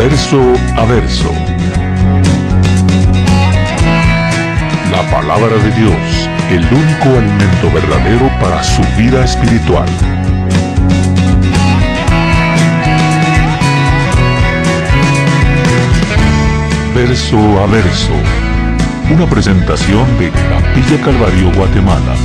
Verso a verso. La palabra de Dios, el único alimento verdadero para su vida espiritual. Verso a verso. Una presentación de Capilla Calvario, Guatemala.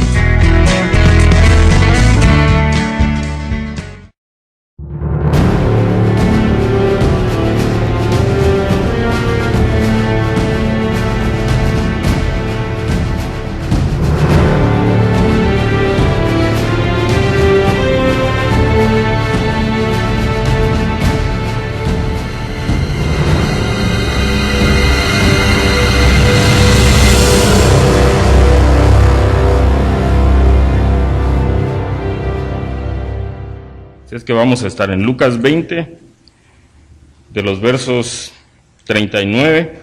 Es que vamos a estar en Lucas 20, de los versos 39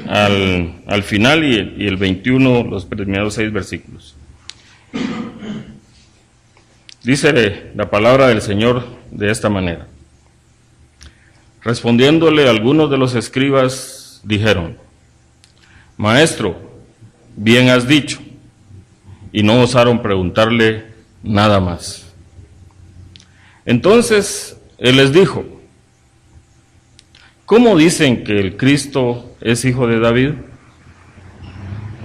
al final y el 21, los primeros 6 versículos. Dice la palabra del Señor de esta manera. Respondiéndole algunos de los escribas, dijeron: Maestro, bien has dicho, y no osaron preguntarle nada más. Entonces él les dijo: ¿Cómo dicen que el Cristo es hijo de David?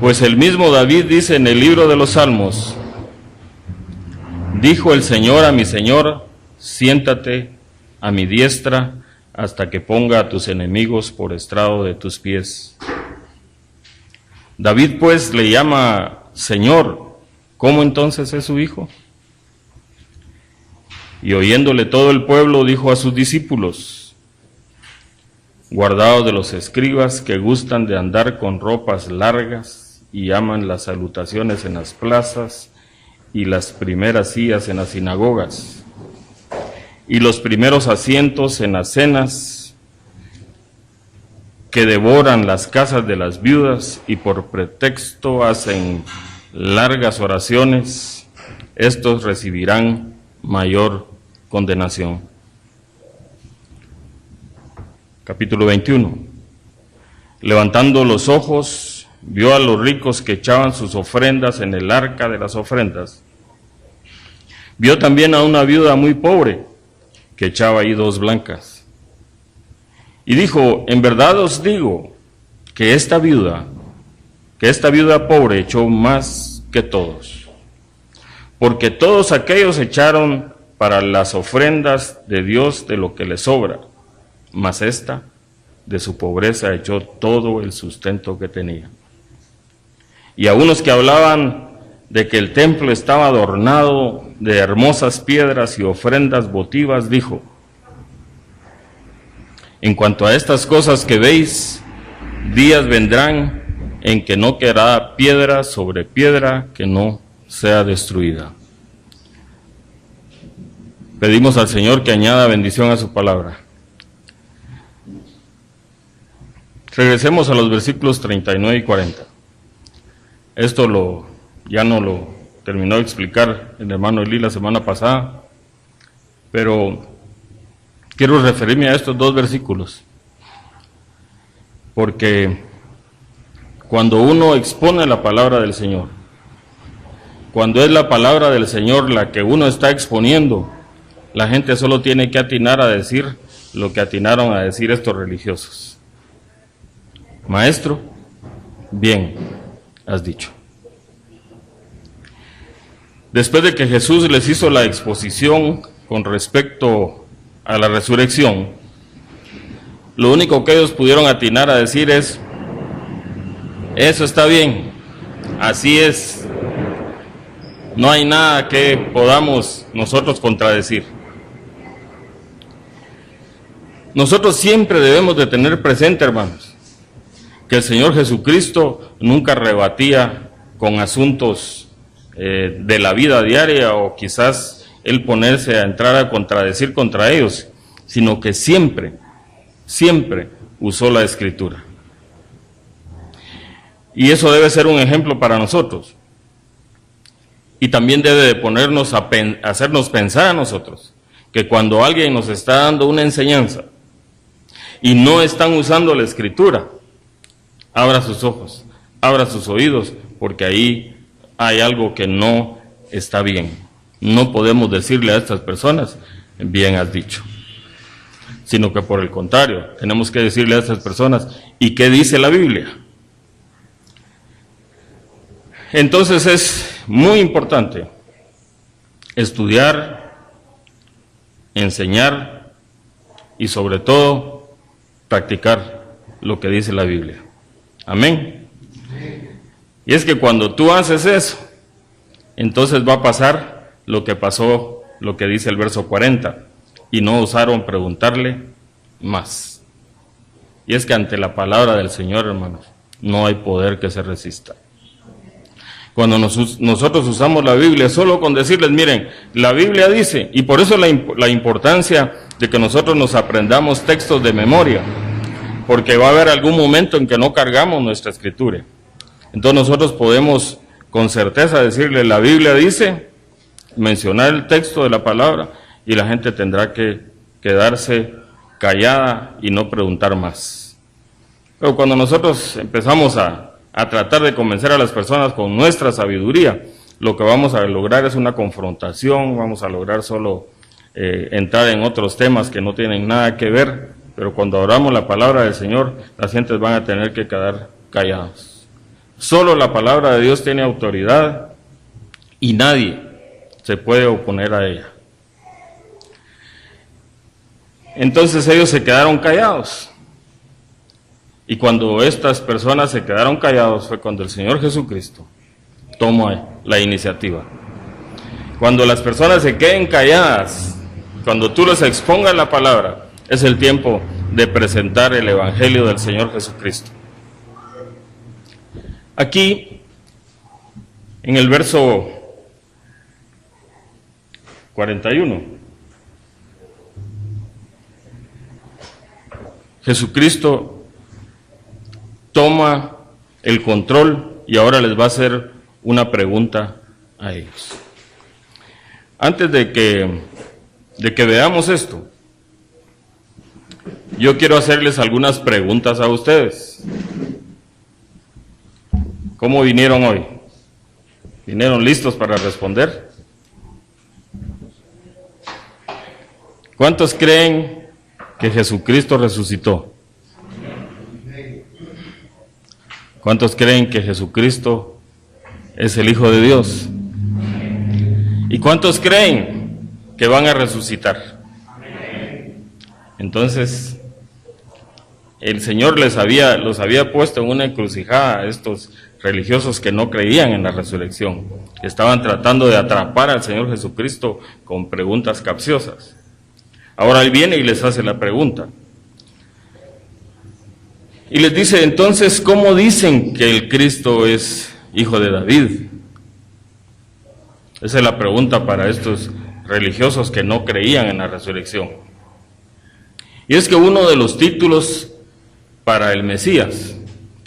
Pues el mismo David dice en el libro de los Salmos: Dijo el Señor a mi Señor, siéntate a mi diestra hasta que ponga a tus enemigos por estrado de tus pies. David pues le llama Señor, ¿cómo entonces es su hijo? Y oyéndole todo el pueblo, dijo a sus discípulos: Guardaos de los escribas que gustan de andar con ropas largas y aman las salutaciones en las plazas y las primeras sillas en las sinagogas y los primeros asientos en las cenas, que devoran las casas de las viudas y por pretexto hacen largas oraciones. Estos recibirán mayor condenación. Capítulo 21. Levantando los ojos, vio a los ricos que echaban sus ofrendas en el arca de las ofrendas. Vio también a una viuda muy pobre que echaba ahí 2 blancas. Y dijo: en verdad os digo que esta viuda pobre echó más que todos, porque todos aquellos echaron para las ofrendas de Dios de lo que les sobra, mas esta de su pobreza echó todo el sustento que tenía. Y a unos que hablaban de que el templo estaba adornado de hermosas piedras y ofrendas votivas, dijo: en cuanto a estas cosas que veis, días vendrán en que no quedará piedra sobre piedra que no sea destruida. Pedimos al Señor que añada bendición a su palabra. Regresemos a los versículos 39 y 40. Esto ya no lo terminó de explicar el hermano Eli la semana pasada, pero quiero referirme a estos 2 versículos, porque cuando uno expone la palabra del Señor, cuando es la palabra del Señor la que uno está exponiendo, la gente solo tiene que atinar a decir lo que atinaron a decir estos religiosos. Maestro, bien has dicho. Después de que Jesús les hizo la exposición con respecto a la resurrección, lo único que ellos pudieron atinar a decir es: eso está bien, así es, no hay nada que podamos nosotros contradecir. Nosotros siempre debemos de tener presente, hermanos, que el Señor Jesucristo nunca rebatía con asuntos de la vida diaria, o quizás Él ponerse a entrar a contradecir contra ellos, sino que siempre usó la Escritura. Y eso debe ser un ejemplo para nosotros. Y también debe de ponernos a hacernos pensar a nosotros que cuando alguien nos está dando una enseñanza y no están usando la Escritura, abra sus ojos, abra sus oídos, porque ahí hay algo que no está bien. No podemos decirle a estas personas, bien has dicho, sino que por el contrario, tenemos que decirle a estas personas, ¿y qué dice la Biblia? Entonces es muy importante estudiar, enseñar y sobre todo practicar lo que dice la Biblia. Amén. Y es que cuando tú haces eso, entonces va a pasar lo que pasó, lo que dice el verso 40, y no osaron preguntarle más. Y es que ante la palabra del Señor, hermanos, no hay poder que se resista. Cuando nosotros usamos la Biblia, solo con decirles, miren, la Biblia dice, y por eso la importancia de que nosotros nos aprendamos textos de memoria, porque va a haber algún momento en que no cargamos nuestra Escritura. Entonces nosotros podemos con certeza decirle, la Biblia dice, mencionar el texto de la palabra, y la gente tendrá que quedarse callada y no preguntar más. Pero cuando nosotros empezamos a tratar de convencer a las personas con nuestra sabiduría, lo que vamos a lograr es una confrontación, vamos a lograr solo entrar en otros temas que no tienen nada que ver, pero cuando oramos la palabra del Señor, las gentes van a tener que quedar callados. Solo la palabra de Dios tiene autoridad y nadie se puede oponer a ella. Entonces ellos se quedaron callados. Y cuando estas personas se quedaron callados fue cuando el Señor Jesucristo toma la iniciativa. Cuando las personas se queden calladas, cuando tú les expongas la palabra, es el tiempo de presentar el Evangelio del Señor Jesucristo. Aquí, en el verso 41, Jesucristo toma el control y ahora les va a hacer una pregunta a ellos. Antes de que veamos esto, yo quiero hacerles algunas preguntas a ustedes. ¿Cómo vinieron hoy? ¿Vinieron listos para responder? ¿Cuántos creen que Jesucristo resucitó? ¿Cuántos creen que Jesucristo es el Hijo de Dios? ¿Y cuántos creen que van a resucitar? Entonces, el Señor los había puesto en una encrucijada a estos religiosos que no creían en la resurrección, que estaban tratando de atrapar al Señor Jesucristo con preguntas capciosas. Ahora Él viene y les hace la pregunta. Y les dice, entonces, ¿cómo dicen que el Cristo es hijo de David? Esa es la pregunta para estos religiosos que no creían en la resurrección. Y es que uno de los títulos para el Mesías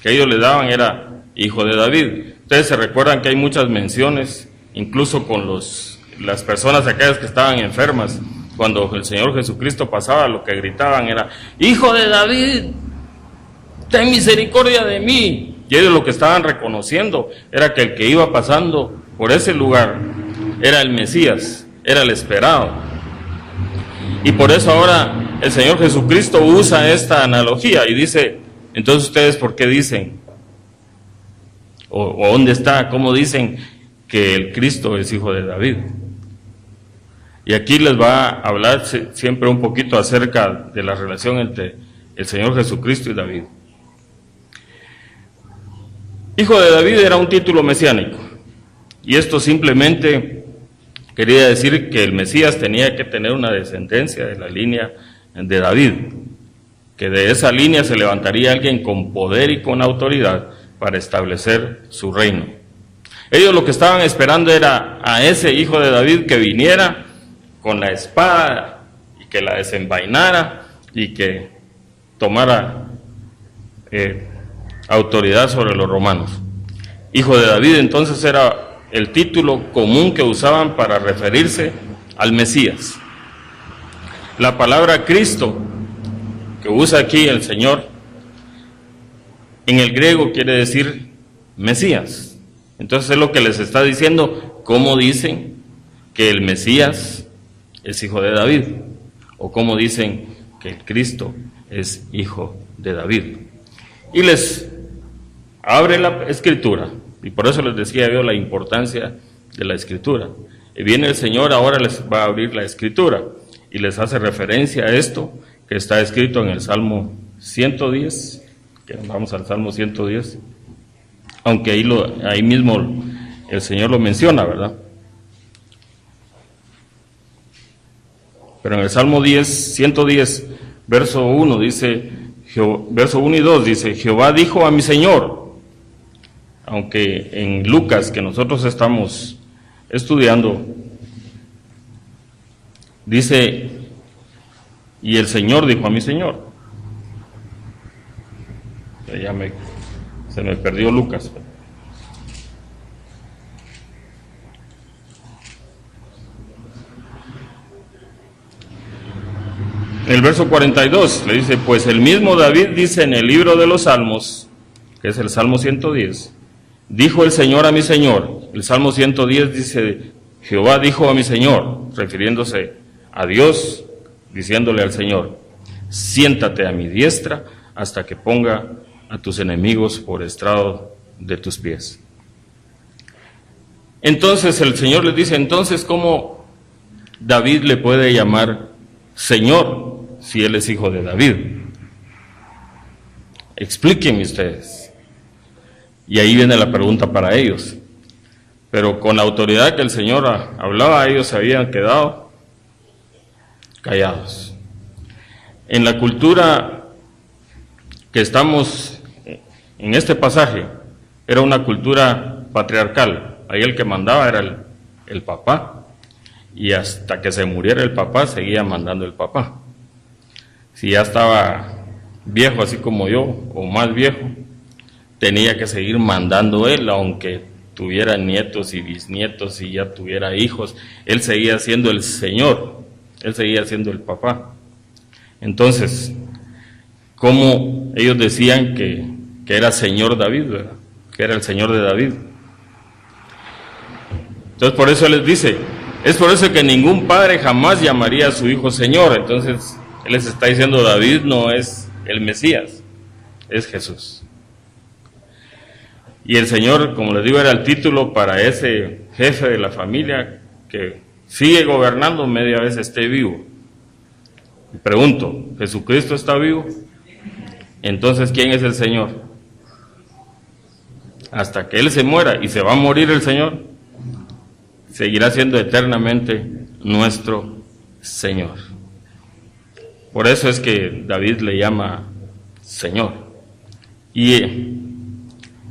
que ellos le daban era hijo de David. Ustedes se recuerdan que hay muchas menciones, incluso con las personas aquellas que estaban enfermas, cuando el Señor Jesucristo pasaba, lo que gritaban era, hijo de David, ten misericordia de mí. Y ellos lo que estaban reconociendo era que el que iba pasando por ese lugar era el Mesías, era el esperado. Y por eso ahora el Señor Jesucristo usa esta analogía y dice, entonces ustedes ¿por qué dicen? ¿O dónde está? ¿Cómo dicen que el Cristo es hijo de David? Y aquí les va a hablar siempre un poquito acerca de la relación entre el Señor Jesucristo y David. Hijo de David era un título mesiánico, y esto simplemente quería decir que el Mesías tenía que tener una descendencia de la línea de David, que de esa línea se levantaría alguien con poder y con autoridad para establecer su reino. Ellos lo que estaban esperando era a ese hijo de David que viniera con la espada y que la desenvainara y que tomara autoridad sobre los romanos. Hijo de David entonces era el título común que usaban para referirse al Mesías. La palabra Cristo que usa aquí el Señor, en el griego quiere decir Mesías. Entonces es lo que les está diciendo, cómo dicen que el Mesías es hijo de David, o cómo dicen que el Cristo es hijo de David. Y les abre la Escritura, y por eso les decía yo la importancia de la Escritura. Y viene el Señor, ahora les va a abrir la Escritura, y les hace referencia a esto que está escrito en el Salmo 110, que vamos al Salmo 110, aunque ahí mismo el Señor lo menciona, ¿verdad? Pero en el Salmo 110, verso 1 dice, verso 1 y 2 dice, Jehová dijo a mi Señor, aunque en Lucas, que nosotros estamos estudiando, dice, y el Señor dijo a mi Señor. Se me perdió Lucas. En el verso 42 le dice, pues el mismo David dice en el libro de los Salmos, que es el Salmo 110, dijo el Señor a mi Señor. El Salmo 110 dice, Jehová dijo a mi Señor, refiriéndose a Dios, diciéndole al Señor, siéntate a mi diestra hasta que ponga a tus enemigos por estrado de tus pies. Entonces el Señor les dice, entonces ¿cómo David le puede llamar Señor si él es hijo de David? Explíquenme ustedes. Y ahí viene la pregunta para ellos. Pero con la autoridad que el Señor hablaba, ellos se habían quedado callados. En la cultura que estamos en este pasaje, era una cultura patriarcal. Ahí el que mandaba era el papá, y hasta que se muriera el papá, seguía mandando el papá. Si ya estaba viejo, así como yo, o más viejo, tenía que seguir mandando él, aunque tuviera nietos y bisnietos y ya tuviera hijos, él seguía siendo el Señor, él seguía siendo el papá. Entonces, ¿cómo ellos decían que era Señor David, ¿verdad? Que era el Señor de David? Entonces por eso él les dice, es por eso que ningún padre jamás llamaría a su hijo Señor. Entonces él les está diciendo, David no es el Mesías, es Jesús. Y el Señor, como les digo, era el título para ese jefe de la familia que sigue gobernando media vez esté vivo. Y pregunto, ¿Jesucristo está vivo? Entonces, ¿quién es el Señor? Hasta que Él se muera, y se va a morir el Señor, seguirá siendo eternamente nuestro Señor. Por eso es que David le llama Señor. Y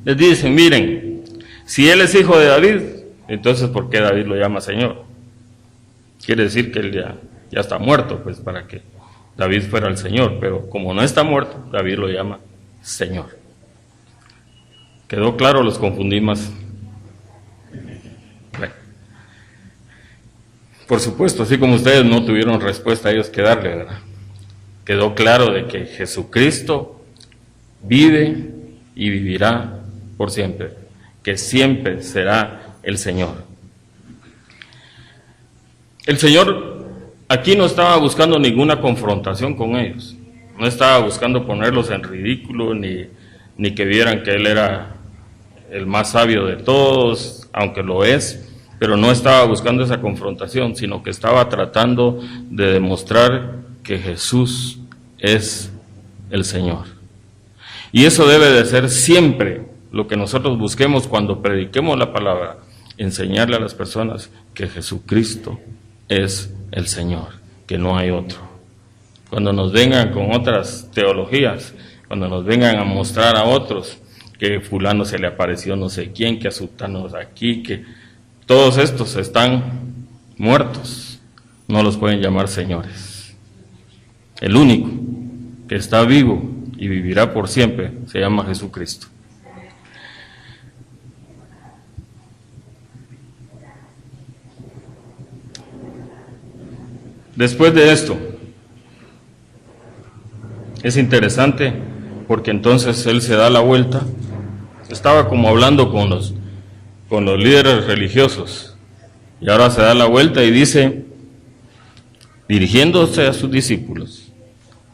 les dicen, miren, si Él es hijo de David, entonces ¿por qué David lo llama Señor? Quiere decir que Él ya está muerto, pues para que David fuera el Señor, pero como no está muerto, David lo llama Señor. ¿Quedó claro? Los confundí más. Bueno. Por supuesto, así como ustedes no tuvieron respuesta a ellos que darle, ¿verdad? Quedó claro de que Jesucristo vive y vivirá por siempre, que siempre será el Señor. El Señor aquí no estaba buscando ninguna confrontación con ellos, no estaba buscando ponerlos en ridículo, ni que vieran que Él era el más sabio de todos, aunque lo es, pero no estaba buscando esa confrontación, sino que estaba tratando de demostrar que Jesús es el Señor. Y eso debe de ser siempre lo que nosotros busquemos cuando prediquemos la palabra, enseñarle a las personas que Jesucristo es el Señor, que no hay otro. Cuando nos vengan con otras teologías, cuando nos vengan a mostrar a otros que fulano se le apareció no sé quién, que a sultanos aquí, que todos estos están muertos, no los pueden llamar señores. El único que está vivo y vivirá por siempre se llama Jesucristo. Después de esto, Es interesante porque entonces él se da la vuelta, estaba como hablando con los líderes religiosos, y ahora se da la vuelta y dice, dirigiéndose a sus discípulos,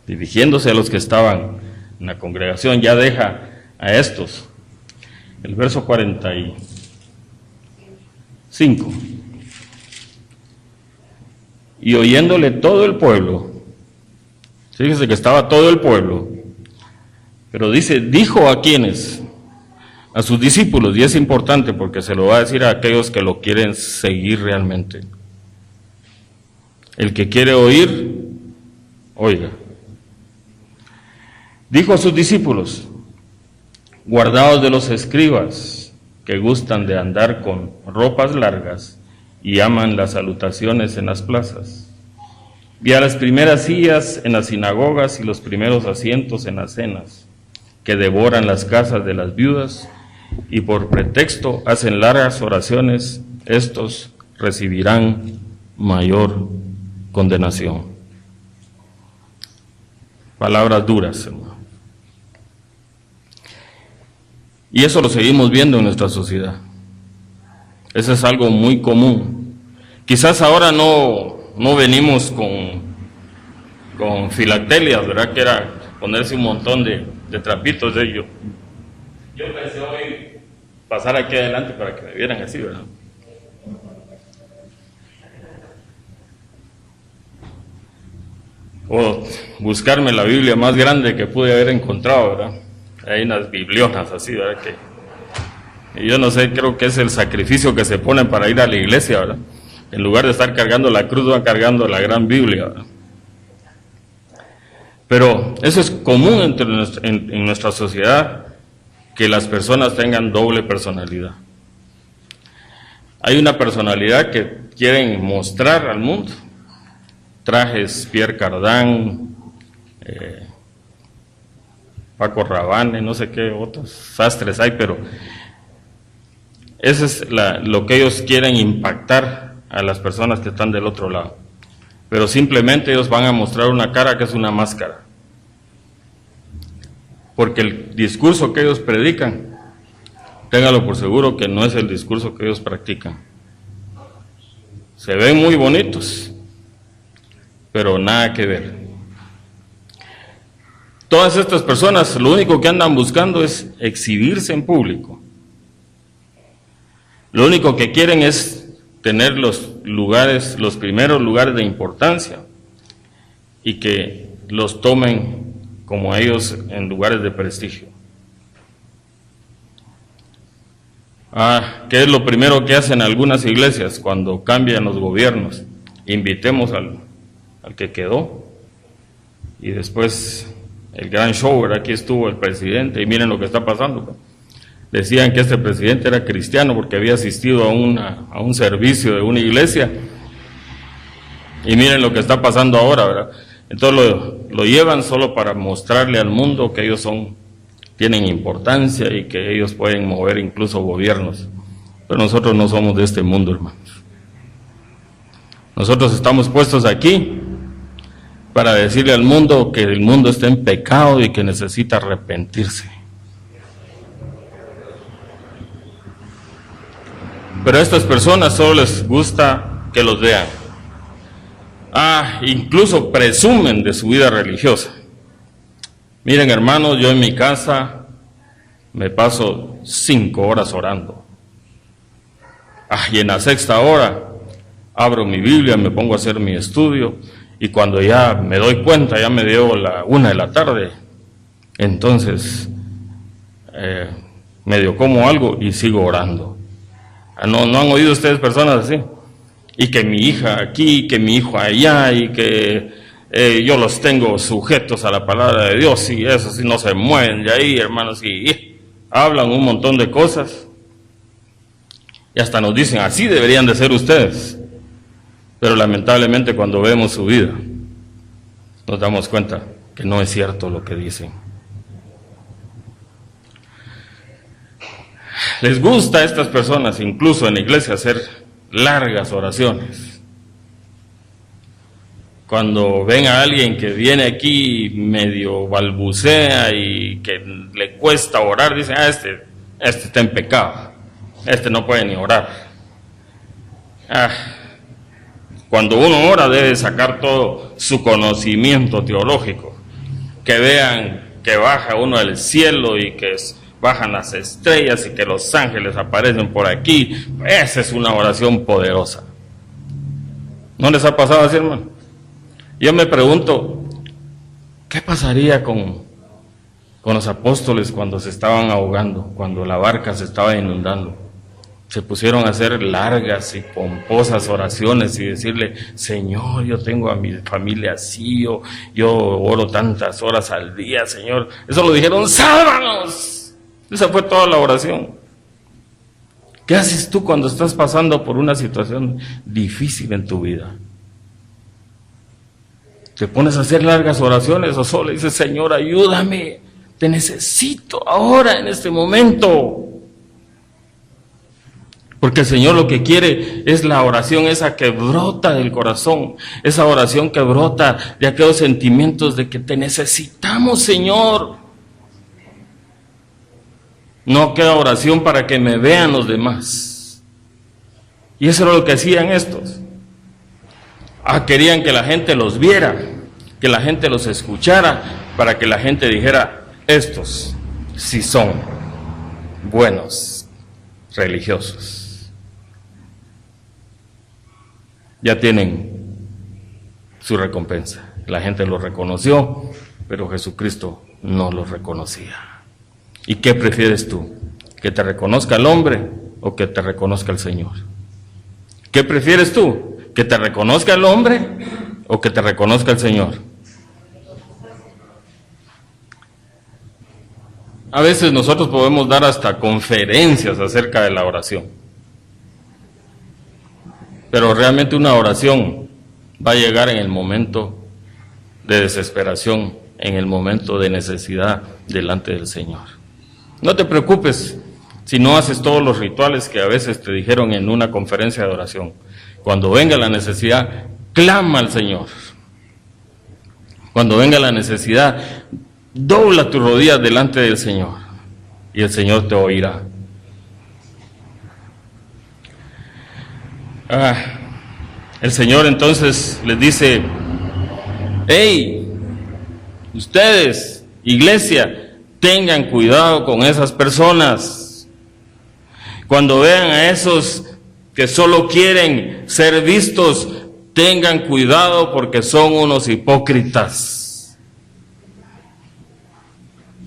dirigiéndose a los que estaban en la congregación, ya deja a estos. El verso 45. Y oyéndole todo el pueblo, fíjese que estaba todo el pueblo, pero dice, dijo a quienes, a sus discípulos, y es importante porque se lo va a decir a aquellos que lo quieren seguir realmente. El que quiere oír, oiga. Dijo a sus discípulos, guardaos de los escribas que gustan de andar con ropas largas y aman las salutaciones en las plazas, y a las primeras sillas en las sinagogas y los primeros asientos en las cenas, que devoran las casas de las viudas y por pretexto hacen largas oraciones, estos recibirán mayor condenación. Palabras duras, hermano. Y eso lo seguimos viendo en nuestra sociedad. Eso es algo muy común. Quizás ahora no venimos con filatelias, ¿verdad? Que era ponerse un montón de trapitos de ello. Yo pensé hoy pasar aquí adelante para que me vieran así, ¿verdad? O buscarme la Biblia más grande que pude haber encontrado, ¿verdad? Hay unas biblionas así, ¿verdad? Y yo no sé, creo que es el sacrificio que se pone para ir a la iglesia, ¿verdad? En lugar de estar cargando la cruz, van cargando la gran Biblia, ¿verdad? Pero eso es común en nuestra sociedad, que las personas tengan doble personalidad. Hay una personalidad que quieren mostrar al mundo. Trajes Pierre Cardin, Paco Rabanne, no sé qué otros sastres hay, pero eso es lo que ellos quieren impactar a las personas que están del otro lado. Pero simplemente ellos van a mostrar una cara que es una máscara. Porque el discurso que ellos predican, téngalo por seguro que no es el discurso que ellos practican. Se ven muy bonitos, pero nada que ver. Todas estas personas lo único que andan buscando es exhibirse en público. Lo único que quieren es tener los primeros lugares de importancia y que los tomen como ellos en lugares de prestigio. ¿Qué es lo primero que hacen algunas iglesias cuando cambian los gobiernos? Invitemos al que quedó, y después el gran show, ¿verdad? Aquí estuvo el presidente y miren lo que está pasando. Decían que este presidente era cristiano porque había asistido a un servicio de una iglesia, y miren lo que está pasando ahora, ¿verdad? Entonces lo llevan solo para mostrarle al mundo que ellos tienen importancia y que ellos pueden mover incluso gobiernos. Pero nosotros no somos de este mundo, hermanos. Nosotros estamos puestos aquí para decirle al mundo que el mundo está en pecado y que necesita arrepentirse. Pero a estas personas solo les gusta que los vean. Incluso presumen de su vida religiosa. Miren, hermanos, yo en mi casa me paso 5 horas orando. Y en la 6ª hora abro mi Biblia, me pongo a hacer mi estudio, y cuando ya me doy cuenta, ya me dio la 1 de la tarde, entonces medio como algo y sigo orando. ¿No han oído ustedes personas así? Y que mi hija aquí, que mi hijo allá, y que yo los tengo sujetos a la palabra de Dios, y eso sí no se mueven de ahí, hermanos, y hablan un montón de cosas, y hasta nos dicen, así deberían de ser ustedes. Pero lamentablemente cuando vemos su vida, nos damos cuenta que no es cierto lo que dicen. Les gusta a estas personas, incluso en la iglesia, hacer largas oraciones, Cuando ven a alguien que viene aquí medio balbucea y que le cuesta orar, dicen, este está en pecado, este no puede ni orar. Cuando uno ora debe sacar todo su conocimiento teológico, que vean que baja uno del cielo y que bajan las estrellas y que los ángeles aparecen por aquí. Esa es una oración poderosa. ¿No les ha pasado así, hermano? Yo me pregunto, ¿qué pasaría con los apóstoles cuando se estaban ahogando, cuando la barca se estaba inundando? Se pusieron a hacer largas y pomposas oraciones y decirle, Señor, yo tengo a mi familia así, yo oro tantas horas al día, Señor. Eso lo dijeron, ¡sálvanos! Esa fue toda la oración. ¿Qué haces tú cuando estás pasando por una situación difícil en tu vida? ¿Te pones a hacer largas oraciones o solo dices, Señor, ayúdame, te necesito ahora, en este momento? Porque el Señor lo que quiere es la oración esa que brota del corazón, esa oración que brota de aquellos sentimientos de que te necesitamos, Señor. No queda oración para que me vean los demás. Y eso era lo que hacían estos. Querían que la gente los viera, que la gente los escuchara, para que la gente dijera, estos sí son buenos religiosos. Ya tienen su recompensa. La gente los reconoció, pero Jesucristo no los reconocía. ¿Y qué prefieres tú? ¿Que te reconozca el hombre o que te reconozca el Señor? ¿Qué prefieres tú? ¿Que te reconozca el hombre o que te reconozca el Señor? A veces nosotros podemos dar hasta conferencias acerca de la oración. Pero realmente una oración va a llegar en el momento de desesperación, en el momento de necesidad delante del Señor. No te preocupes si no haces todos los rituales que a veces te dijeron en una conferencia de oración. Cuando venga la necesidad, clama al Señor. Cuando venga la necesidad, dobla tus rodillas delante del Señor y el Señor te oirá. El Señor entonces les dice, hey, ustedes, iglesia, tengan cuidado con esas personas. Cuando vean a esos que solo quieren ser vistos, tengan cuidado porque son unos hipócritas.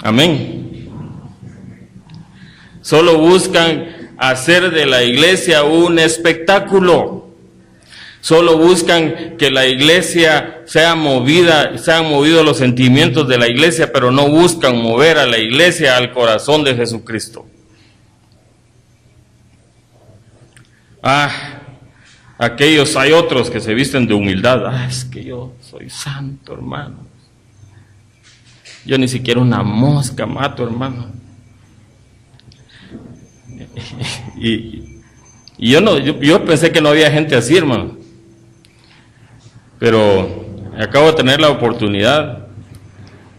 Amén. Solo buscan hacer de la iglesia un espectáculo. Solo buscan que la iglesia sean movidos los sentimientos de la iglesia, pero no buscan mover a la iglesia al corazón de Jesucristo. Hay otros que se visten de humildad. Es que yo soy santo, hermano. Yo ni siquiera una mosca mato, hermano. Y yo pensé que no había gente así, hermano. Pero acabo de tener la oportunidad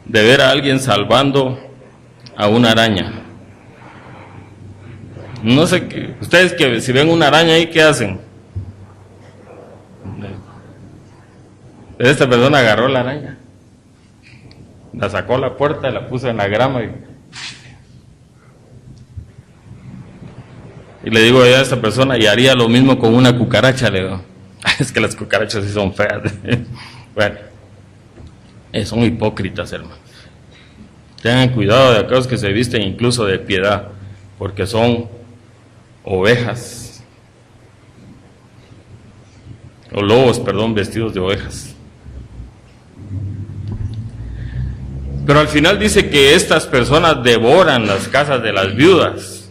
de ver a alguien salvando a una araña. No sé, ustedes que si ven una araña ahí, ¿qué hacen? Esta persona agarró la araña, la sacó a la puerta, la puso en la grama y le digo a esta persona, y haría lo mismo con una cucaracha, le digo. Es que las cucarachas sí son feas. Bueno, son hipócritas, hermanos. Tengan cuidado de aquellos que se visten incluso de piedad, porque son ovejas, o lobos, perdón, vestidos de ovejas. Pero al final dice que estas personas devoran las casas de las viudas.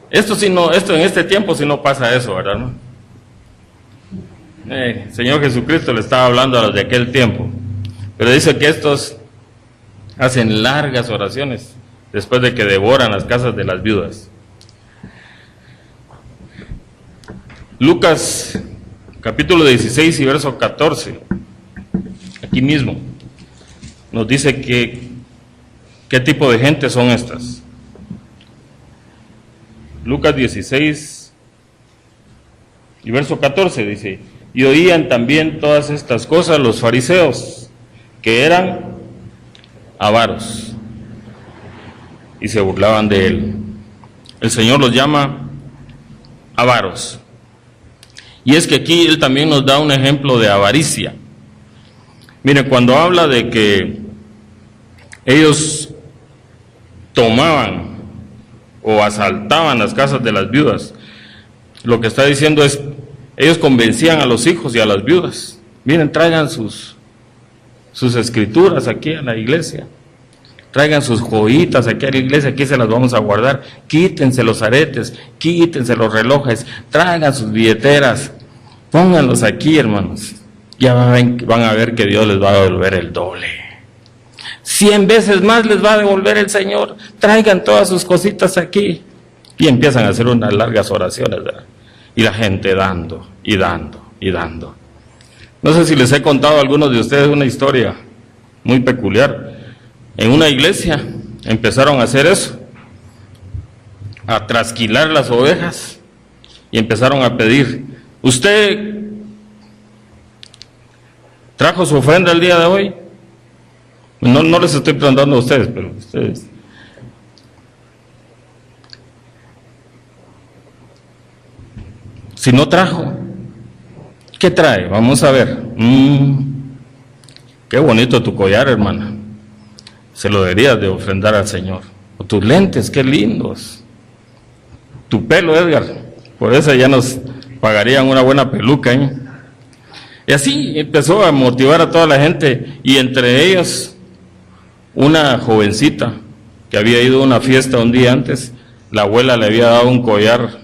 Esto en este tiempo sí no pasa eso, ¿verdad? ¿No? Señor Jesucristo le estaba hablando a los de aquel tiempo, pero dice que estos hacen largas oraciones después de que devoran las casas de las viudas. Lucas capítulo 16 y verso 14, aquí mismo, nos dice qué tipo de gente son estas. Lucas 16 y verso 14 dice: y oían también todas estas cosas los fariseos, que eran avaros, y se burlaban de él. El Señor los llama avaros. Y es que aquí Él también nos da un ejemplo de avaricia. Mire, cuando habla de que ellos tomaban o asaltaban las casas de las viudas, lo que está diciendo es, ellos convencían a los hijos y a las viudas: miren, traigan sus escrituras aquí a la iglesia, traigan sus joyitas aquí a la iglesia, aquí se las vamos a guardar, quítense los aretes, quítense los relojes, traigan sus billeteras, pónganlos aquí, hermanos, ya van a ver que Dios les va a devolver el doble, 100 veces más les va a devolver el Señor, traigan todas sus cositas aquí. Y empiezan a hacer unas largas oraciones, ¿verdad? Y la gente dando, y dando, y dando. No sé si les he contado a algunos de ustedes una historia muy peculiar. En una iglesia empezaron a hacer eso, a trasquilar las ovejas, y empezaron a pedir: ¿usted trajo su ofrenda el día de hoy? No les estoy preguntando a ustedes, pero ustedes. Si no trajo, ¿qué trae? Vamos a ver. Qué bonito tu collar, hermana. Se lo deberías de ofrendar al Señor. O tus lentes, qué lindos. Tu pelo, Edgar, por eso ya nos pagarían una buena peluca, ¿eh? Y así empezó a motivar a toda la gente, y entre ellos una jovencita que había ido a una fiesta un día antes. La abuela le había dado un collar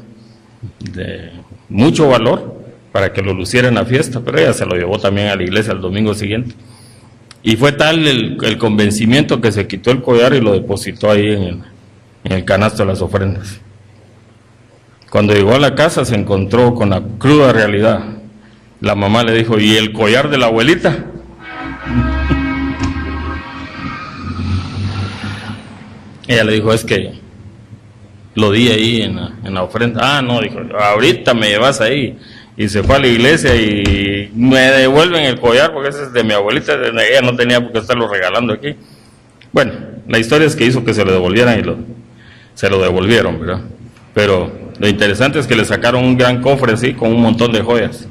de mucho valor para que lo luciera en la fiesta, pero ella se lo llevó también a la iglesia el domingo siguiente. Y fue tal el convencimiento que se quitó el collar y lo depositó ahí en el canasto de las ofrendas. Cuando llegó a la casa se encontró con la cruda realidad. La mamá le dijo: ¿y el collar de la abuelita? Ella le dijo: es que lo di ahí en la ofrenda. Ah, no, dijo, ahorita me llevas ahí. Y se fue a la iglesia y me devuelven el collar porque ese es de mi abuelita, ella no tenía por qué estarlo regalando aquí. Bueno, la historia es que hizo que se lo devolvieran y se lo devolvieron, ¿verdad? Pero lo interesante es que le sacaron un gran cofre así con un montón de joyas.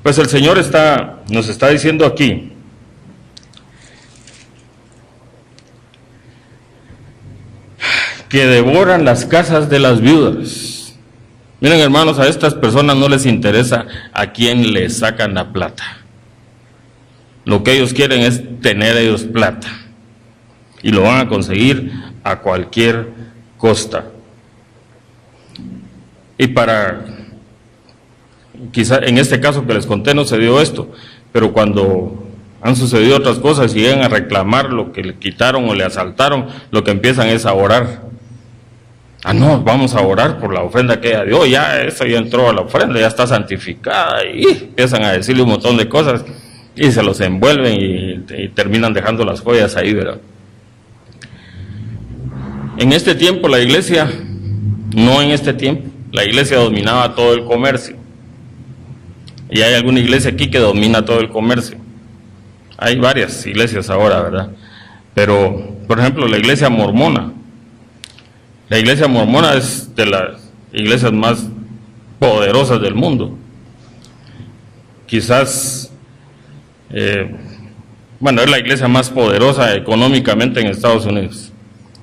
Pues el Señor nos está diciendo aquí que devoran las casas de las viudas. Miren, hermanos, a estas personas no les interesa a quién les sacan la plata. Lo que ellos quieren es tener ellos plata, y lo van a conseguir a cualquier costa. Y quizá en este caso que les conté no se dio esto, pero cuando han sucedido otras cosas y llegan a reclamar lo que le quitaron o le asaltaron, lo que empiezan es a orar. Ah, no, vamos a orar por la ofrenda que ella dio, ya eso ya entró a la ofrenda, ya está santificada, y empiezan a decirle un montón de cosas y se los envuelven y terminan dejando las joyas ahí, ¿verdad? En este tiempo la iglesia, no en este tiempo, la iglesia dominaba todo el comercio. Y hay alguna iglesia aquí que domina todo el comercio. Hay varias iglesias ahora, ¿verdad? Pero, por ejemplo, la iglesia mormona. La iglesia mormona es de las iglesias más poderosas del mundo. Quizás, bueno, es la iglesia más poderosa económicamente en Estados Unidos.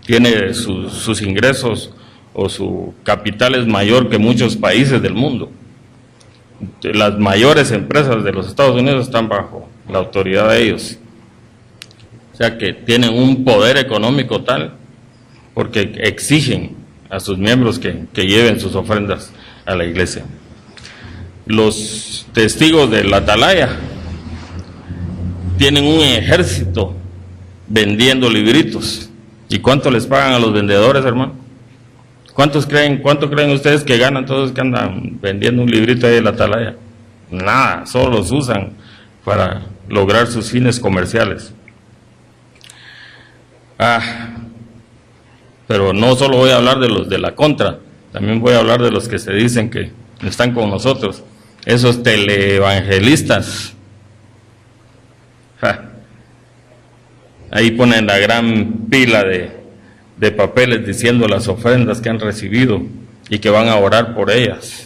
Tiene sus ingresos o su capital es mayor que muchos países del mundo. Las mayores empresas de los Estados Unidos están bajo la autoridad de ellos. O sea que tienen un poder económico tal, porque exigen a sus miembros que lleven sus ofrendas a la iglesia. Los testigos de la atalaya tienen un ejército vendiendo libritos. ¿Y cuánto les pagan a los vendedores, hermano? ¿Cuánto creen ustedes que ganan todos que andan vendiendo un librito ahí de la atalaya? Nada, solo los usan para lograr sus fines comerciales. Pero no solo voy a hablar de los de la contra, también voy a hablar de los que se dicen que están con nosotros, esos teleevangelistas. Ahí ponen la gran pila de papeles diciendo las ofrendas que han recibido y que van a orar por ellas.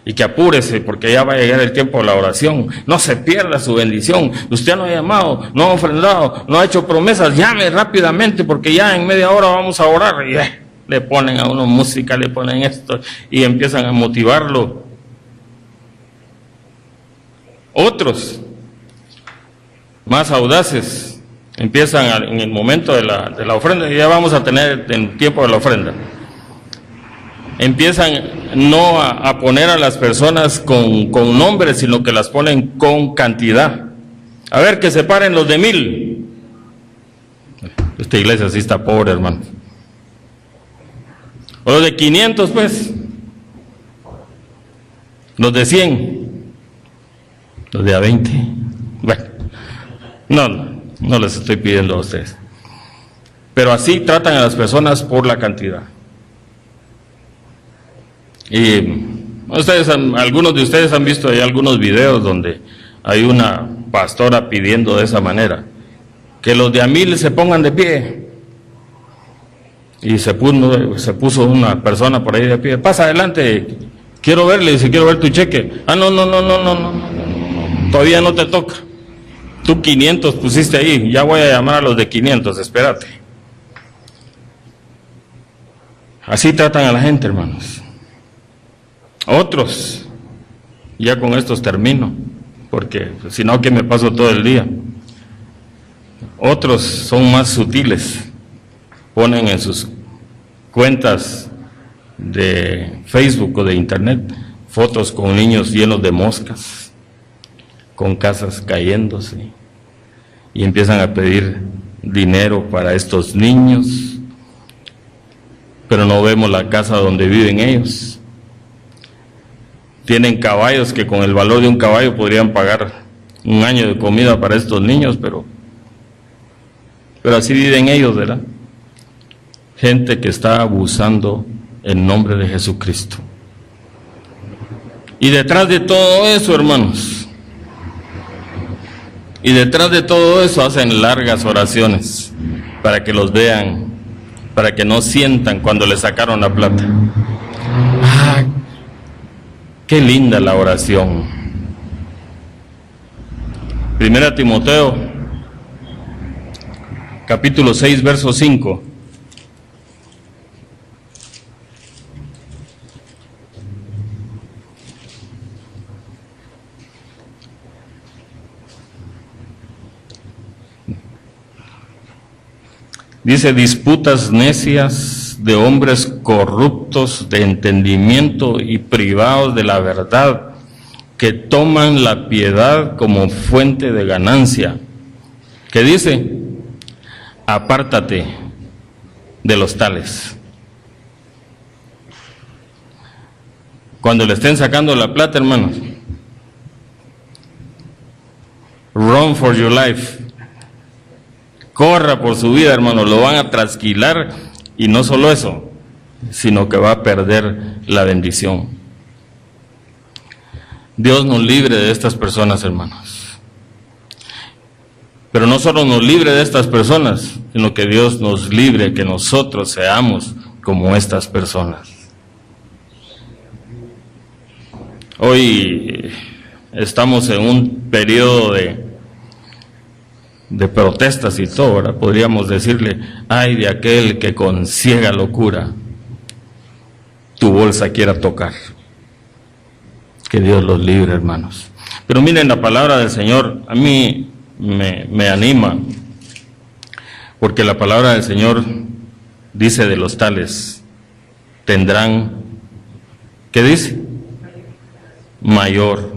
Y que apúrese porque ya va a llegar el tiempo de la oración. No se pierda su bendición. Usted no ha llamado, no ha ofrendado, no ha hecho promesas. Llame rápidamente porque ya en media hora vamos a orar. Y le ponen a uno música, le ponen esto y empiezan a motivarlo. Otros, más audaces, empiezan en el momento de la ofrenda. Ya vamos a tener el tiempo de la ofrenda. Empiezan no a poner a las personas con nombres, sino que las ponen con cantidad. A ver, que se paren los de 1000. Esta iglesia sí está pobre, hermano. O los de 500, pues. Los de 100. Los de a 20. Bueno, no les estoy pidiendo a ustedes. Pero así tratan a las personas por la cantidad. Y algunos de ustedes han visto ahí algunos videos donde hay una pastora pidiendo de esa manera, que los de a 1000 se pongan de pie. Y se puso una persona por ahí de pie. Pasa adelante, quiero verle, dice, quiero ver tu cheque. No, todavía no te toca. Tú 500 pusiste ahí, ya voy a llamar a los de 500, espérate. Así tratan a la gente, hermanos. Otros, ya con estos termino, porque si no, que me paso todo el día. Otros son más sutiles, ponen en sus cuentas de Facebook o de Internet fotos con niños llenos de moscas, con casas cayéndose, y empiezan a pedir dinero para estos niños, pero no vemos la casa donde viven ellos. Tienen caballos que con el valor de un caballo podrían pagar un año de comida para estos niños, pero así viven ellos, ¿verdad? Gente que está abusando en nombre de Jesucristo. Y detrás de todo eso, hermanos, y detrás de todo eso hacen largas oraciones para que los vean, para que no sientan cuando les sacaron la plata. Qué linda la oración. 1 Timoteo, capítulo 6, verso 5. Dice: disputas necias de hombres corruptos de entendimiento y privados de la verdad, que toman la piedad como fuente de ganancia. ¿Qué dice? Apártate de los tales. Cuando le estén sacando la plata, hermanos, run for your life. Corra por su vida, hermano, lo van a trasquilar. Y no solo eso, sino que va a perder la bendición. Dios nos libre de estas personas, hermanos. Pero no solo nos libre de estas personas, sino que Dios nos libre que nosotros seamos como estas personas. Hoy estamos en un periodo de protestas y todo, ¿verdad? Podríamos decirle: ay de aquel que con ciega locura tu bolsa quiera tocar. Que Dios los libre, hermanos. Pero miren, la palabra del Señor a mí me anima, porque la palabra del Señor dice de los tales: tendrán, ¿qué dice? Mayor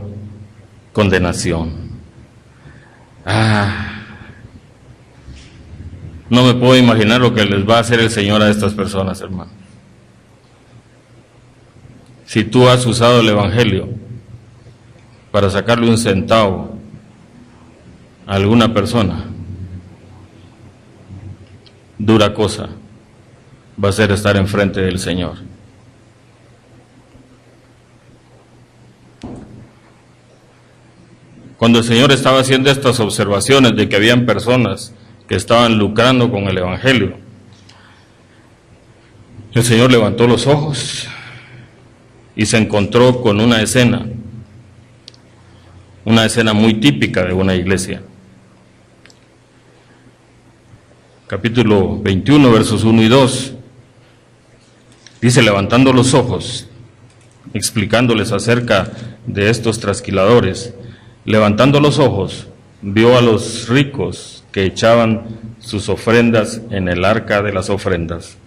condenación. No me puedo imaginar lo que les va a hacer el Señor a estas personas, hermano. Si tú has usado el Evangelio para sacarle un centavo a alguna persona, dura cosa va a ser estar enfrente del Señor. Cuando el Señor estaba haciendo estas observaciones de que habían personas que estaban lucrando con el Evangelio, el Señor levantó los ojos y se encontró con una escena muy típica de una iglesia. Capítulo 21, versos 1 y 2, dice: levantando los ojos, explicándoles acerca de estos trasquiladores, levantando los ojos, vio a los ricos que echaban sus ofrendas en el arca de las ofrendas.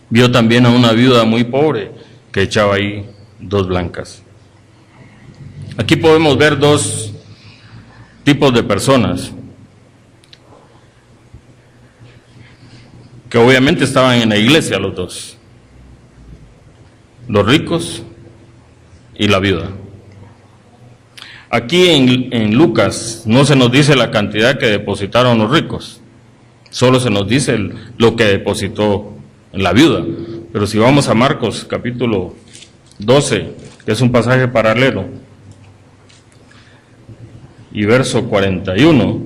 Vio también a una viuda muy pobre que echaba ahí 2 blancas. Aquí podemos ver 2 tipos de personas que obviamente estaban en la iglesia, los 2, los ricos y la viuda. Aquí en Lucas no se nos dice la cantidad que depositaron los ricos, solo se nos dice lo que depositó la viuda. Pero si vamos a Marcos capítulo 12, que es un pasaje paralelo, y verso 41,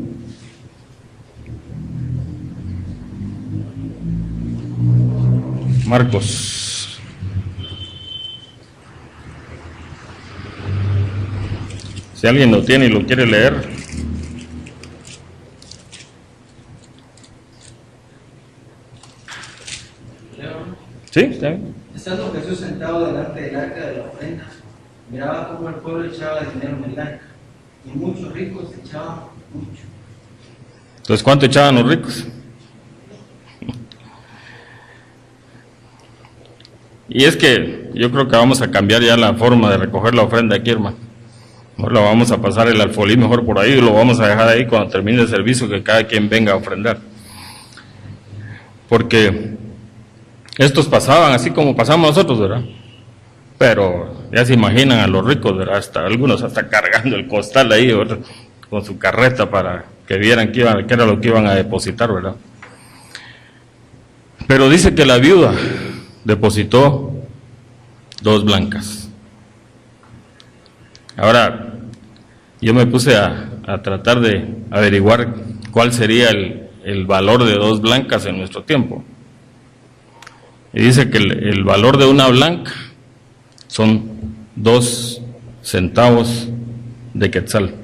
Marcos, si alguien lo tiene y lo quiere leer. ¿Sí? ¿Está bien? Estando Jesús sentado delante del arca de la ofrenda, miraba cómo el pueblo echaba dinero en el arca, y muchos ricos echaban mucho. Entonces, ¿cuánto echaban los ricos? Y es que yo creo que vamos a cambiar ya la forma de recoger la ofrenda aquí, hermano. Mejor la vamos a pasar el alfolí mejor por ahí, y lo vamos a dejar ahí cuando termine el servicio, que cada quien venga a ofrendar. Porque estos pasaban así como pasamos nosotros, ¿verdad? Pero ya se imaginan a los ricos, ¿verdad? Hasta, algunos hasta cargando el costal ahí, ¿verdad?, con su carreta para que vieran qué era lo que iban a depositar, ¿verdad? Pero dice que la viuda depositó 2 blancas. Ahora, yo me puse a tratar de averiguar cuál sería el valor de 2 blancas en nuestro tiempo. Y dice que el valor de una blanca son 2 centavos de quetzal.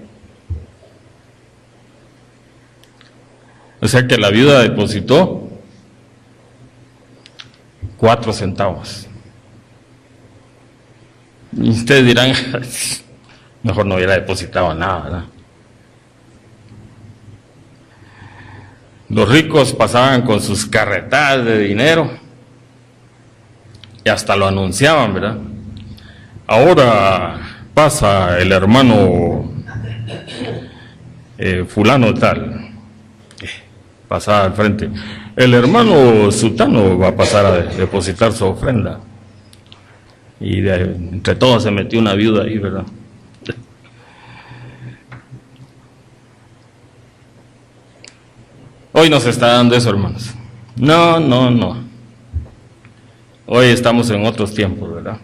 O sea que la viuda depositó 4 centavos. Y ustedes dirán, mejor no hubiera depositado nada, ¿verdad? Los ricos pasaban con sus carretadas de dinero y hasta lo anunciaban, ¿verdad? Ahora pasa el hermano fulano tal, pasaba al frente. El hermano sutano va a pasar a depositar su ofrenda. Y entre todos se metió una viuda ahí, ¿verdad? Hoy nos está dando eso, hermanos. No. Hoy estamos en otros tiempos, ¿verdad?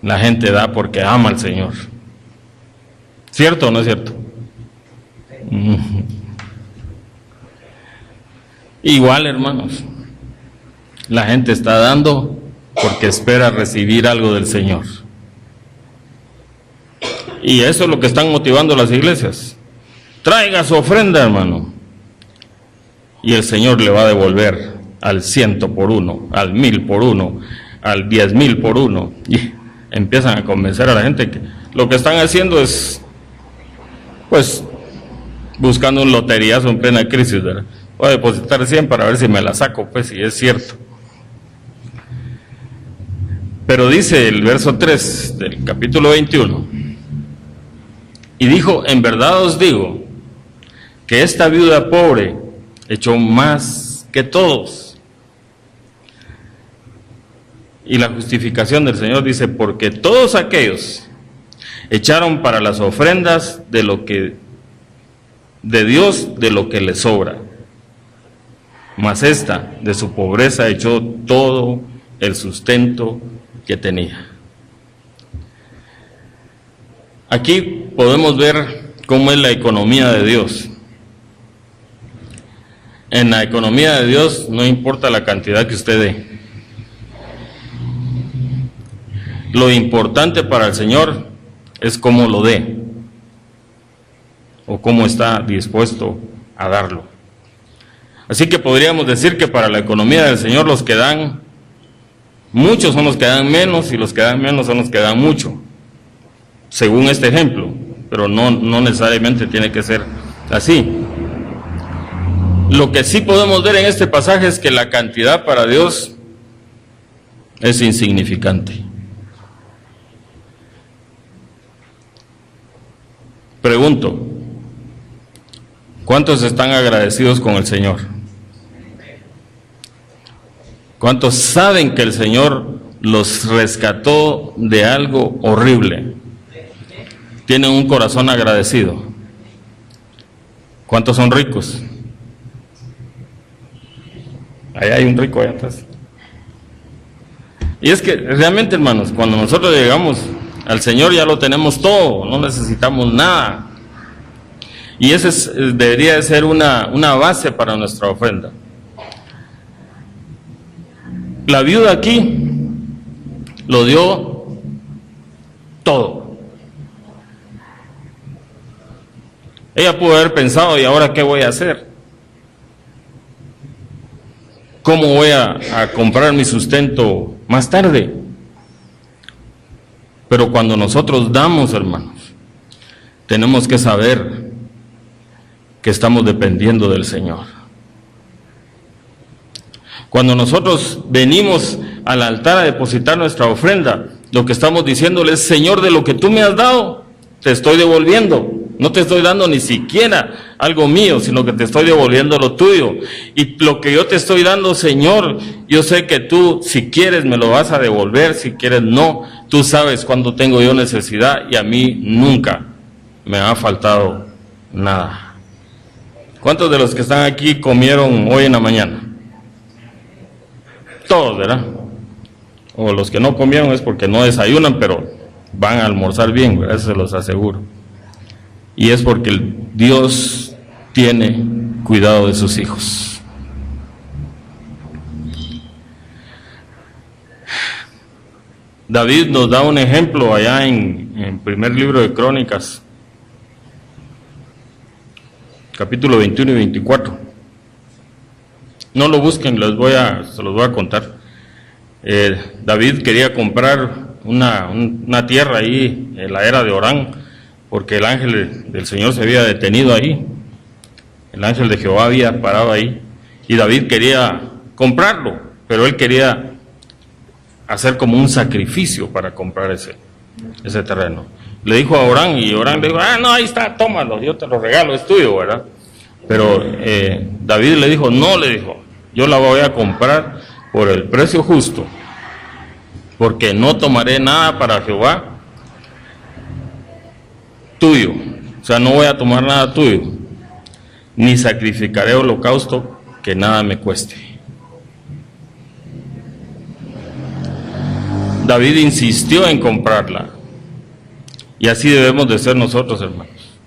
La gente da porque ama al Señor. ¿Cierto o no es cierto? Igual, hermanos, la gente está dando porque espera recibir algo del Señor. Y eso es lo que están motivando las iglesias. Traiga su ofrenda, hermano, y el Señor le va a devolver al 100 por 1, al 1000 por 1, al 10,000 por 1. Y empiezan a convencer a la gente que lo que están haciendo es, pues, buscando un loteriazo en plena crisis, ¿verdad? Voy a depositar 100 para ver si me la saco, pues, si es cierto. Pero dice el verso 3 del capítulo 21, y dijo: en verdad os digo que esta viuda pobre echó más que todos. Y la justificación del Señor dice: porque todos aquellos Echaron para las ofrendas de Dios de lo que les sobra. Mas esta, de su pobreza, echó todo el sustento que tenía. Aquí podemos ver cómo es la economía de Dios. En la economía de Dios no importa la cantidad que usted dé. Lo importante para el Señor es cómo lo dé o cómo está dispuesto a darlo. Así que podríamos decir que para la economía del Señor los que dan muchos son los que dan menos y los que dan menos son los que dan mucho, según este ejemplo, pero no necesariamente tiene que ser así. Lo que sí podemos ver en este pasaje es que la cantidad para Dios es insignificante. Pregunto, ¿cuántos están agradecidos con el Señor? ¿Cuántos saben que el Señor los rescató de algo horrible? ¿Tienen un corazón agradecido? ¿Cuántos son ricos? Ahí hay un rico allá atrás. Y es que realmente, hermanos, cuando nosotros llegamos al Señor ya lo tenemos todo, no necesitamos nada. Y esa debería de ser una base para nuestra ofrenda. La viuda aquí lo dio todo. Ella pudo haber pensado, ¿y ahora qué voy a hacer? ¿Cómo voy a comprar mi sustento más tarde? Pero cuando nosotros damos, hermanos, tenemos que saber que estamos dependiendo del Señor. Cuando nosotros venimos al altar a depositar nuestra ofrenda, lo que estamos diciéndole es: Señor, de lo que tú me has dado, te estoy devolviendo. No te estoy dando ni siquiera algo mío, sino que te estoy devolviendo lo tuyo. Y lo que yo te estoy dando, Señor, yo sé que tú, si quieres, me lo vas a devolver, si quieres, no. Tú sabes cuándo tengo yo necesidad y a mí nunca me ha faltado nada. ¿Cuántos de los que están aquí comieron hoy en la mañana? Todos, ¿verdad? O los que no comieron es porque no desayunan, pero van a almorzar bien, ¿verdad? Eso se los aseguro. Y es porque Dios tiene cuidado de sus hijos. David nos da un ejemplo allá en primer libro de Crónicas, capítulo 21 y 24. No lo busquen, se los voy a contar. David quería comprar una tierra ahí en la era de Orán, porque el ángel del Señor se había detenido ahí. El ángel de Jehová había parado ahí. Y David quería comprarlo, pero él quería hacer como un sacrificio para comprar ese terreno. Le dijo a Orán, y Orán le dijo: no, ahí está, tómalo, yo te lo regalo, es tuyo, ¿verdad? Pero David le dijo: no, le dijo, yo la voy a comprar por el precio justo, porque no tomaré nada para Jehová tuyo, o sea, no voy a tomar nada tuyo, ni sacrificaré holocausto que nada me cueste. David insistió en comprarla, y así debemos de ser nosotros, hermanos,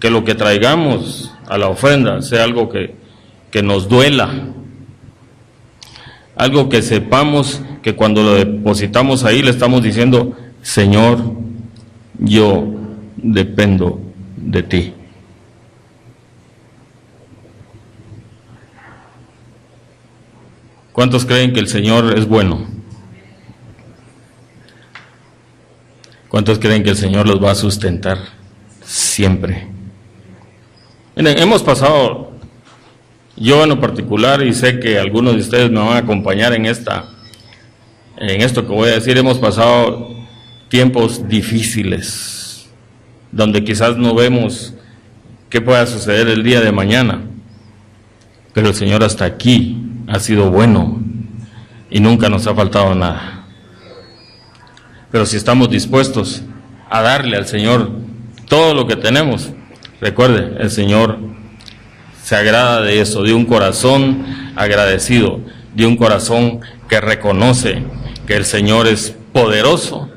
que lo que traigamos a la ofrenda sea algo que nos duela, algo que sepamos que cuando lo depositamos ahí le estamos diciendo: Señor, yo dependo de ti. ¿Cuántos creen que el Señor es bueno? ¿Cuántos creen que el Señor los va a sustentar siempre? Miren, hemos pasado, yo en lo particular, y sé que algunos de ustedes me van a acompañar en esto que voy a decir, hemos pasado tiempos difíciles, donde quizás no vemos qué pueda suceder el día de mañana, pero el Señor hasta aquí ha sido bueno y nunca nos ha faltado nada. Pero si estamos dispuestos a darle al Señor todo lo que tenemos. Recuerde, el Señor se agrada de eso, de un corazón agradecido, de un corazón que reconoce que el Señor es poderoso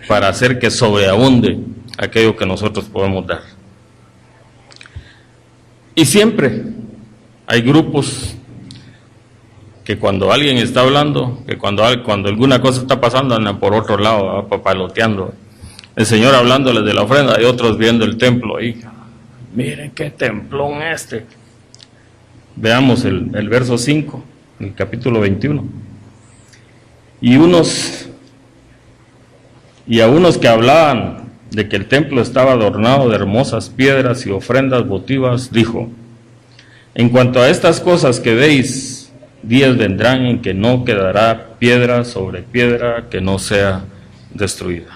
para hacer que sobreabunde aquello que nosotros podemos dar. Y siempre hay grupos que cuando alguien está hablando, que cuando alguna cosa está pasando, andan por otro lado, papaloteando. El Señor hablándole de la ofrenda y otros viendo el templo ahí. Miren qué templón este. Veamos el verso 5, el capítulo 21. Y a unos que hablaban de que el templo estaba adornado de hermosas piedras y ofrendas votivas, dijo: en cuanto a estas cosas que veis, días vendrán en que no quedará piedra sobre piedra que no sea destruida.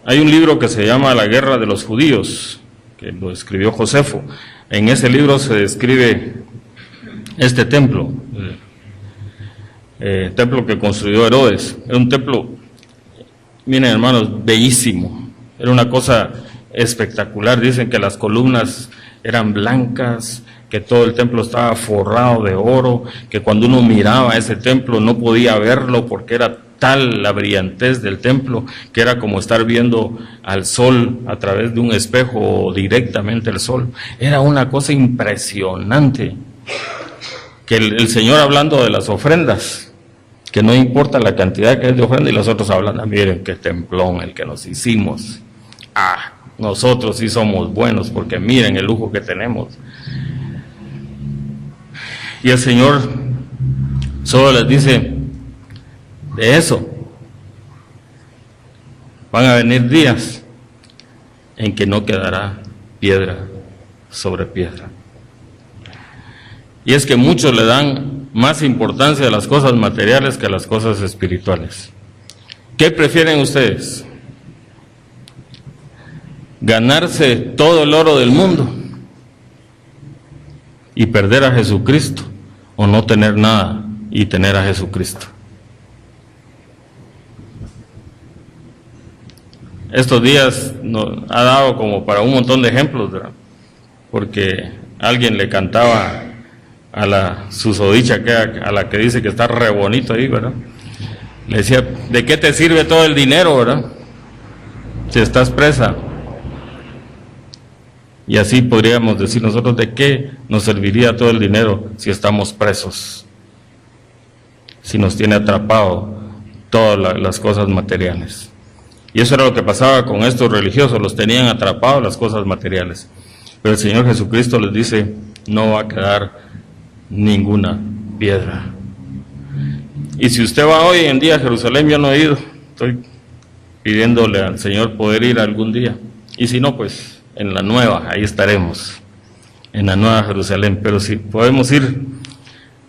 Hay un libro que se llama La Guerra de los Judíos, que lo escribió Josefo. En ese libro se describe este templo, templo que construyó Herodes. Era un templo, miren hermanos, bellísimo. Era una cosa espectacular. Dicen que las columnas eran blancas, que todo el templo estaba forrado de oro, que cuando uno miraba ese templo no podía verlo porque era tal la brillantez del templo que era como estar viendo al sol a través de un espejo o directamente el sol. Era una cosa impresionante. Que el Señor hablando de las ofrendas, que no importa la cantidad que es de ofrenda, y los otros hablan: miren qué templón el que nos hicimos. Nosotros sí somos buenos porque miren el lujo que tenemos. Y el Señor solo les dice: de eso van a venir días en que no quedará piedra sobre piedra. Y es que muchos le dan más importancia a las cosas materiales que a las cosas espirituales. ¿Qué prefieren ustedes? ¿Ganarse todo el oro del mundo y perder a Jesucristo, o no tener nada y tener a Jesucristo? Estos días nos ha dado como para un montón de ejemplos, ¿verdad? Porque alguien le cantaba a la susodicha, a la que dice que está re bonito ahí, ¿verdad? Le decía: ¿de qué te sirve todo el dinero, verdad? Si estás presa. Y así podríamos decir nosotros: ¿de qué nos serviría todo el dinero si estamos presos? Si nos tiene atrapado todas las cosas materiales. Y eso era lo que pasaba con estos religiosos, los tenían atrapados las cosas materiales. Pero el Señor Jesucristo les dice: no va a quedar ninguna piedra. Y si usted va hoy en día a Jerusalén, yo no he ido, estoy pidiéndole al Señor poder ir algún día. Y si no, pues en la nueva, ahí estaremos, en la nueva Jerusalén. Pero si podemos ir,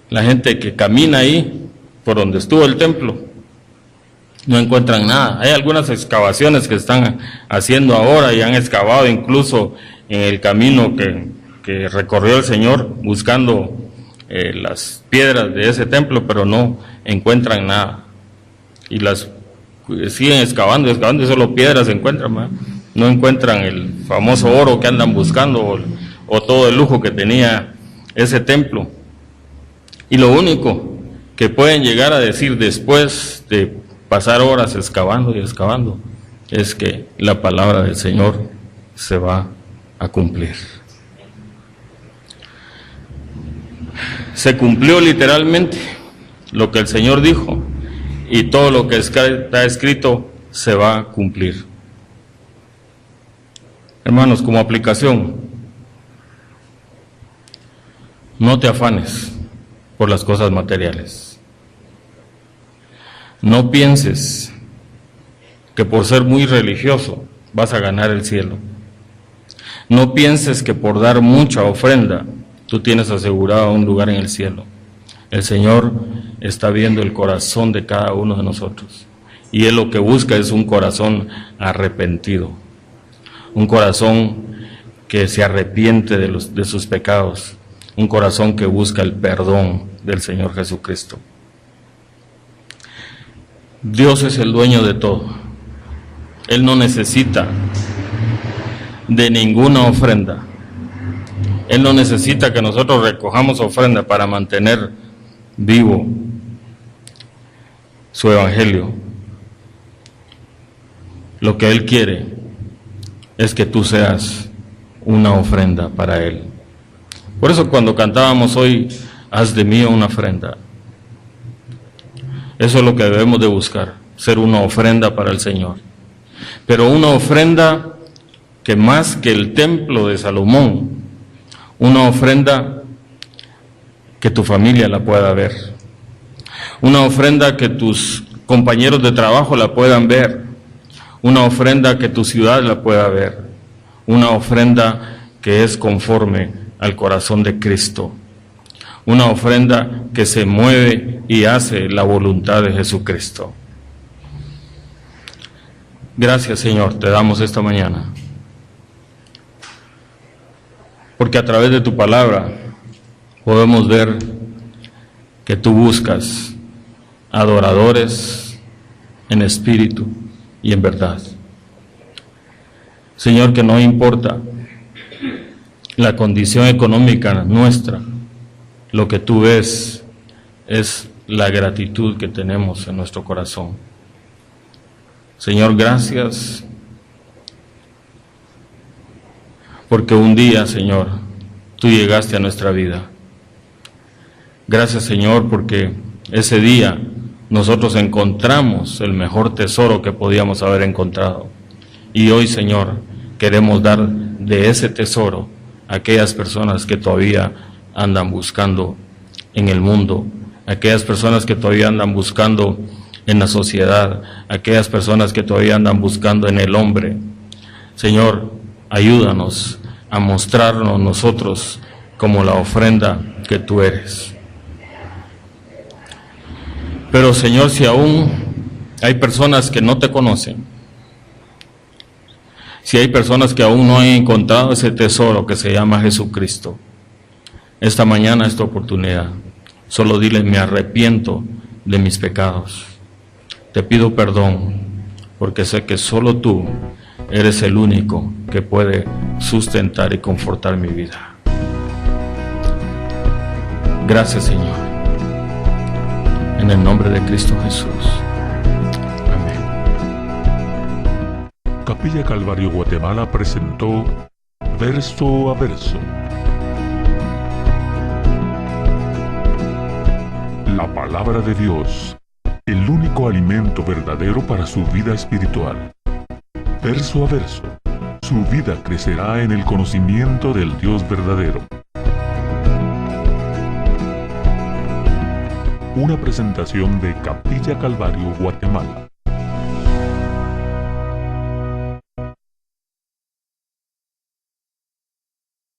la gente que camina ahí, por donde estuvo el templo, no encuentran nada. Hay algunas excavaciones que están haciendo ahora y han excavado incluso en el camino que recorrió el Señor buscando las piedras de ese templo, pero no encuentran nada. Y las siguen excavando y solo piedras se encuentran, ¿verdad? No encuentran el famoso oro que andan buscando o todo el lujo que tenía ese templo. Y lo único que pueden llegar a decir después de pasar horas excavando y excavando es que la palabra del Señor se va a cumplir. Se cumplió literalmente lo que el Señor dijo, y todo lo que está escrito se va a cumplir. Hermanos, como aplicación, no te afanes por las cosas materiales. No pienses que por ser muy religioso vas a ganar el cielo. No pienses que por dar mucha ofrenda tú tienes asegurado un lugar en el cielo. El Señor está viendo el corazón de cada uno de nosotros, y Él lo que busca es un corazón arrepentido, un corazón que se arrepiente de sus pecados, un corazón que busca el perdón del Señor Jesucristo. Dios es el dueño de todo. Él no necesita de ninguna ofrenda. Él no necesita que nosotros recojamos ofrenda para mantener vivo su evangelio. Lo que Él quiere es que tú seas una ofrenda para Él. Por eso cuando cantábamos hoy, haz de mí una ofrenda. Eso es lo que debemos de buscar, ser una ofrenda para el Señor. Pero una ofrenda que más que el templo de Salomón, una ofrenda que tu familia la pueda ver, una ofrenda que tus compañeros de trabajo la puedan ver, una ofrenda que tu ciudad la pueda ver, una ofrenda que es conforme al corazón de Cristo, una ofrenda que se mueve y hace la voluntad de Jesucristo. Gracias, Señor, te damos esta mañana, porque a través de tu palabra podemos ver que tú buscas adoradores en espíritu y en verdad. Señor, que no importa la condición económica nuestra, lo que tú ves es la gratitud que tenemos en nuestro corazón. Señor, gracias, porque un día, Señor, tú llegaste a nuestra vida. Gracias, Señor, porque ese día nosotros encontramos el mejor tesoro que podíamos haber encontrado. Y hoy, Señor, queremos dar de ese tesoro a aquellas personas que todavía andan buscando en el mundo, aquellas personas que todavía andan buscando en la sociedad, aquellas personas que todavía andan buscando en el hombre. Señor, ayúdanos a mostrarnos nosotros como la ofrenda que tú eres. Pero, Señor, si aún hay personas que no te conocen, si hay personas que aún no han encontrado ese tesoro que se llama Jesucristo, esta mañana es tu oportunidad. Solo dile: me arrepiento de mis pecados. Te pido perdón, porque sé que solo tú eres el único que puede sustentar y confortar mi vida. Gracias, Señor. En el nombre de Cristo Jesús. Amén. Capilla Calvario Guatemala presentó Verso a Verso. La palabra de Dios, el único alimento verdadero para su vida espiritual. Verso a verso, su vida crecerá en el conocimiento del Dios verdadero. Una presentación de Capilla Calvario Guatemala.